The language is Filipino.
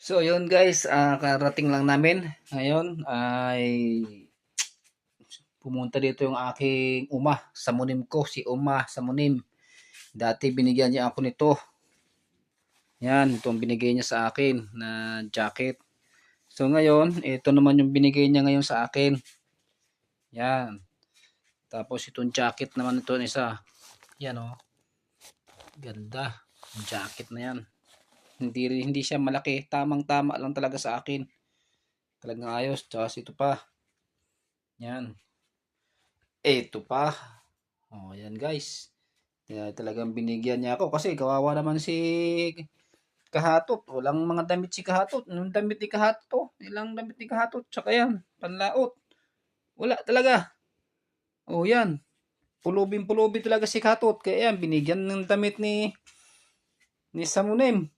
So yun guys, karating lang namin. Ngayon ay pumunta dito yung aking uma sa munim ko, si uma sa munim. Dati binigyan niya ako nito. Yan, itong binigay niya sa akin na jacket. So ngayon, ito naman yung binigay niya ngayon sa akin. Yan. Tapos itong jacket naman ito isa. Yan oh. Ganda. Yung jacket na yan. Hindi siya malaki, tamang-tama lang talaga sa akin. Talagang ayos. Tapos ito pa. Yan. Ito pa. Oh, yan guys. Kaya talagang binigyan niya ako kasi kawawa naman si Kahatot. Walang mga damit si Kahatot. Anong damit ni Kahatot? Oh, ilang damit ni Kahatot. Tsaka yan, panlaot. Wala talaga. Oh, yan. Pulubin-pulubi talaga si Kahatot. Kaya yan, binigyan ng damit ni Samunem.